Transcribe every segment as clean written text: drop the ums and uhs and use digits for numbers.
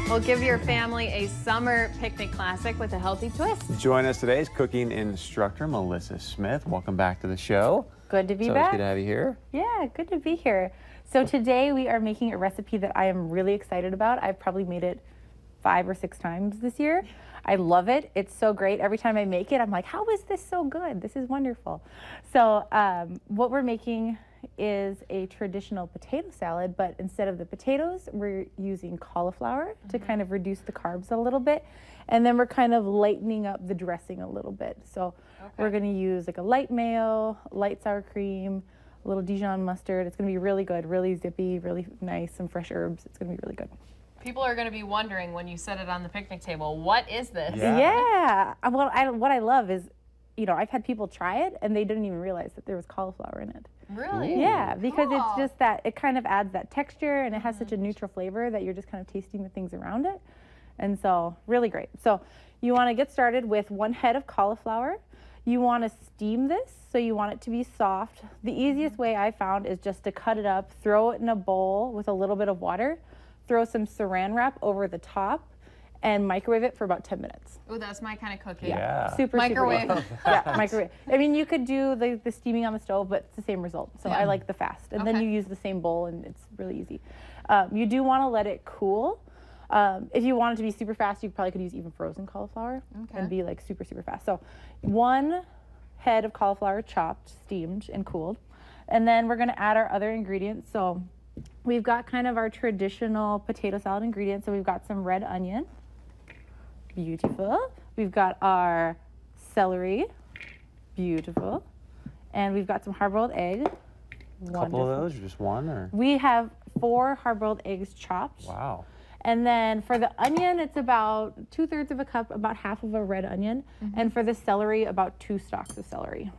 Well, give your family a summer picnic classic with a healthy twist. Join us today is cooking instructor Melissa Smith. Welcome back to the show. Good to be It's back. always good to have you here. Yeah, good to be here. So today we are making a recipe that I am really excited about. I've probably made it 5 or 6 times this year. I love it. It's so great. Every time I make it, I'm like, how is this so good? This is wonderful. So what we're making is a traditional potato salad, but instead of the potatoes, we're using cauliflower to kind of reduce the carbs a little bit. And then we're kind of lightening up the dressing a little bit. So we're going to use like a light mayo, light sour cream, a little Dijon mustard. It's going to be really good, really zippy, really nice, some fresh herbs. It's going to be really good. People are going to be wondering when you set it on the picnic table, what is this? Yeah. Well, what I love is, you know, I've had people try it and they didn't even realize that there was cauliflower in it. Really? Yeah, because Cool. it's just that it kind of adds that texture and it has such a neutral flavor that you're just kind of tasting the things around it. And so really great. So you want to get started with 1 head of cauliflower. You want to steam this, so you want it to be soft. The easiest way I found is just to cut it up, throw it in a bowl with a little bit of water, throw some saran wrap over the top, and microwave it for about 10 minutes. Oh, that's my kind of cooking. Yeah. Super Microwave. Super easy. Yeah, microwave. I mean, you could do the steaming on the stove, but it's the same result. So I like the fast. And then Okay. you use the same bowl, and it's really easy. You do want to let it cool. If you want it to be super fast, you probably could use even frozen cauliflower and be like super, super fast. So 1 head of cauliflower chopped, steamed, and cooled. And then we're going to add our other ingredients. So we've got kind of our traditional potato salad ingredients. So we've got some red onion. Beautiful. We've got our celery. Beautiful. And we've got some hard-boiled egg. A couple of those, or just one, or? We have 4 hard-boiled eggs chopped. Wow. And then for the onion, it's about 2/3 of a cup, about half of a red onion. And for the celery, about 2 stalks of celery.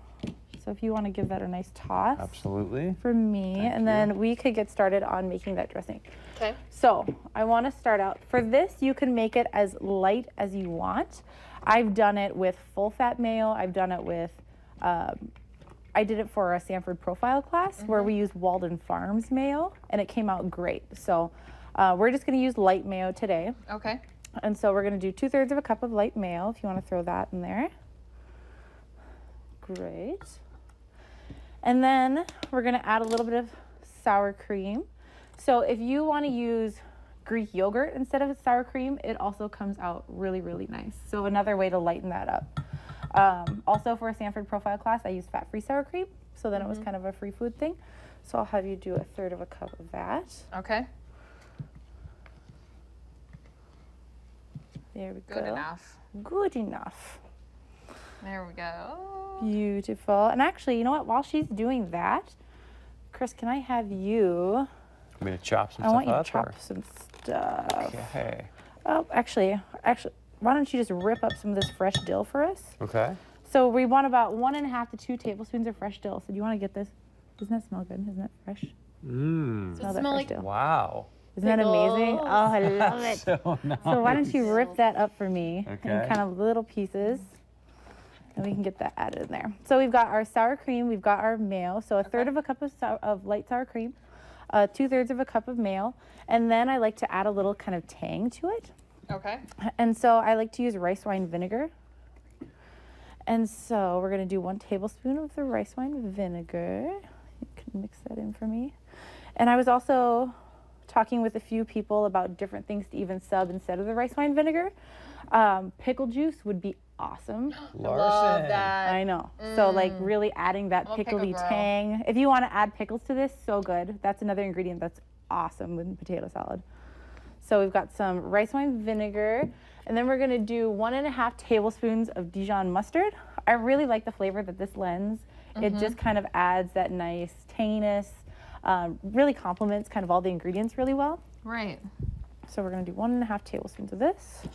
So if you want to give that a nice toss. Absolutely. For me, and then we could get started on making that dressing. Okay. So I want to start out. For this, you can make it as light as you want. I've done it with full fat mayo. I've done it with, I did it for a Sanford profile class where we used Walden Farms mayo, and it came out great. So we're just going to use light mayo today. Okay. And so we're going to do 2/3 of a cup of light mayo, if you want to throw that in there. Great. And then we're going to add a little bit of sour cream. So if you want to use Greek yogurt instead of sour cream, it also comes out really, really nice. So another way to lighten that up. Also for a Sanford profile class, I used fat-free sour cream. So then it was kind of a free food thing. So I'll have you do 1/3 of a cup of that. Okay. There we go. Good enough. Good enough. There we go. Beautiful. And actually, you know what? While she's doing that, Chris, can I have you? Want me to chop some I stuff want you to up? chop some stuff. Okay. Oh, actually, why don't you just rip up some of this fresh dill for us? Okay. So we want about 1.5 to 2 tablespoons of fresh dill. So do you want to get this? Doesn't that smell good? Isn't that fresh? Mmm. Does it that smell fresh like dill. Wow. Isn't that amazing? Oh, I love it. So nice. So why don't you rip that up for me in Okay. kind of little pieces, and we can get that added in there. So we've got our sour cream, we've got our mayo. So 1/3 of a cup of light sour cream, 2/3 of a cup of mayo, and then I like to add a little kind of tang to it. Okay. And so I like to use rice wine vinegar. And so we're going to do 1 tablespoon of the rice wine vinegar. You can mix that in for me. And I was also talking with a few people about different things to even sub instead of the rice wine vinegar. Pickle juice would be awesome. Love that. I know. So like really adding that I'm a pickle pickly girl. tang. If you want to add pickles to this, so good. That's another ingredient that's awesome with potato salad. So we've got some rice wine vinegar, and then we're going to do 1.5 tablespoons of Dijon mustard. I really like the flavor that this lends. It just kind of adds that nice tanginess, really complements kind of all the ingredients really well. Right. So we're going to do 1.5 tablespoons of this.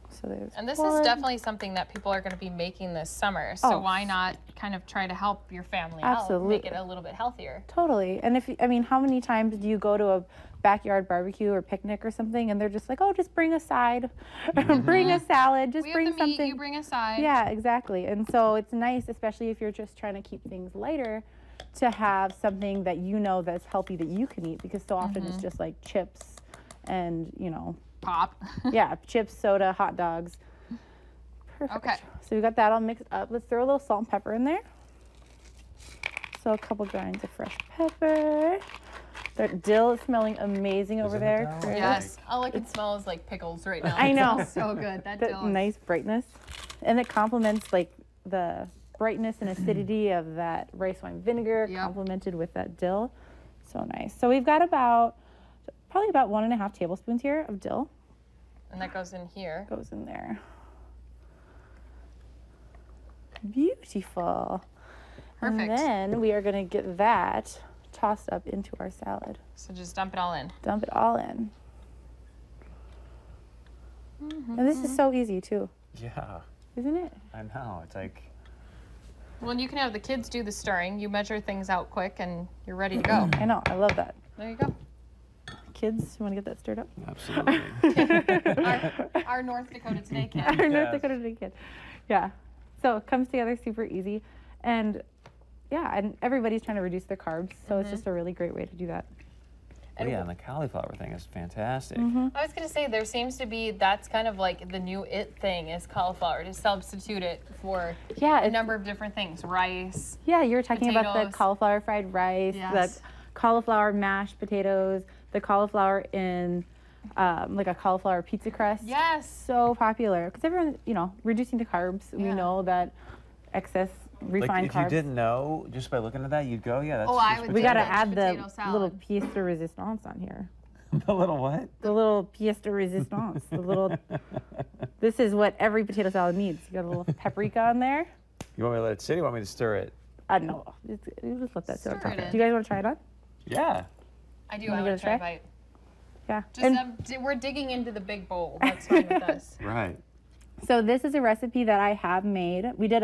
So there's And this one. is definitely something that people are going to be making this summer. So Oh. why not kind of try to help your family out, Absolutely. make it a little bit healthier? Totally. And I mean, how many times do you go to a backyard barbecue or picnic or something, and they're just like, oh, just bring a side, bring a salad, just We bring have the meat, something. you bring a side. Yeah, exactly. And so it's nice, especially if you're just trying to keep things lighter, to have something that you know that's healthy that you can eat, because so often it's just like chips and, you know, Pop. yeah, chips, soda, hot dogs. Perfect. Okay. So we got that all mixed up. Let's throw a little salt and pepper in there. So a couple grinds of fresh pepper. That dill is smelling amazing over Isn't it there, though? Chris. Yes. All I can smell is like pickles right now. I know. It smells so good. That That dill is- nice brightness. And it complements like the brightness and acidity of that rice wine vinegar Yep. complemented with that dill. So nice. So we've got probably about 1.5 tablespoons here of dill. And that goes in here. Goes in there. Beautiful. Perfect. And then we are going to get that tossed up into our salad. So just dump it all in. Dump it all in. And this is so easy too, Yeah, isn't it? I know. It's like, Well, and you can have the kids do the stirring. You measure things out quick and you're ready to go. I know. I love that. There you go. Kids, you want to get that stirred up? absolutely. Our North Dakota Today kid. Our North Yes. Dakota Day kid. Yeah. So it comes together super easy. And yeah, and everybody's trying to reduce their carbs. So it's just a really great way to do that. Oh, yeah, and the cauliflower thing is fantastic. I was going to say, there seems to be, that's kind of like the new it thing is cauliflower, to substitute it for Yeah. a It's, number of different things. Rice. yeah, you were talking about the Potatoes. cauliflower fried rice, Yes. the cauliflower mashed potatoes, the cauliflower in like a cauliflower pizza crust. Yes. So popular because everyone, you know, reducing the carbs. We Yeah. know that excess Like, refined if carbs. you didn't know, just by looking at that, you'd go, yeah, that's Oh, I just would we do got to that. add Potato the salad. little pièce de résistance on here. the little what? The little pièce de résistance. The little. This is what every potato salad needs. You got a little paprika on there. You want me to let it sit? Or you want me to stir it? No, you just let that sit on Stir top. it in. Do you guys want to try it on? Yeah. I do. Wanna I give want it to try a a try? bite. Yeah. Just, And we're digging into the big bowl. That's fine with us. Right. so this is a recipe that I have made. We did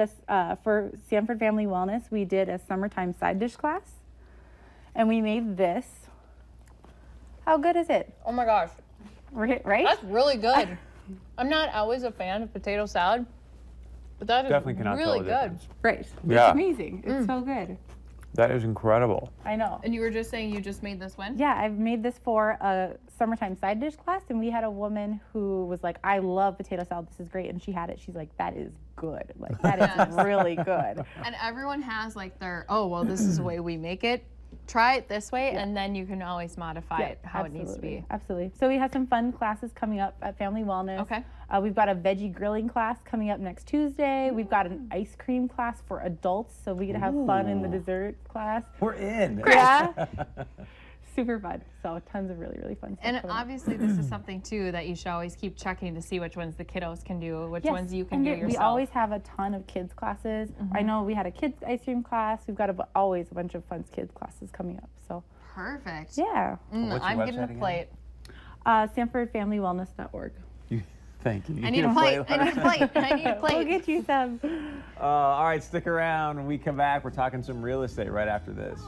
for Sanford Family Wellness. We did a summertime side dish class, and we made this. How good is it? Oh my gosh. Right? That's really good. I'm not always a fan of potato salad, but that is Definitely cannot really tell the good. difference. Right. Yeah. It's amazing. It's so good. That is incredible. I know. And you were just saying you just made this when? Yeah, I've made this for a summertime side dish class, and we had a woman who was like, I love potato salad. This is great. And she had it. She's like, that is good. Like, that Yes. is really good. And everyone has like their, oh, well, this is the way we make it. Try it this way, and then you can always modify it how it needs to be. Absolutely. So we have some fun classes coming up at Family Wellness. Okay. We've got a veggie grilling class coming up next Tuesday. We've got an ice cream class for adults, so we get to have fun in the Ooh. dessert class. We're in. Yeah. Super fun. So tons of really, really fun stuff. And coming up. obviously, this is something too that you should always keep checking to see which ones the kiddos can do, which Yes, ones you can and do we yourself. always have a ton of kids classes. I know we had a kids ice cream class. We've got always a bunch of fun kids classes coming up. So Perfect. yeah, What's your I'm getting website a again? plate. SanfordFamilyWellness.org. Thank you. I need a plate. I need a plate. I need a We'll plate. get you some. All right, stick around. When we come back, we're talking some real estate right after this.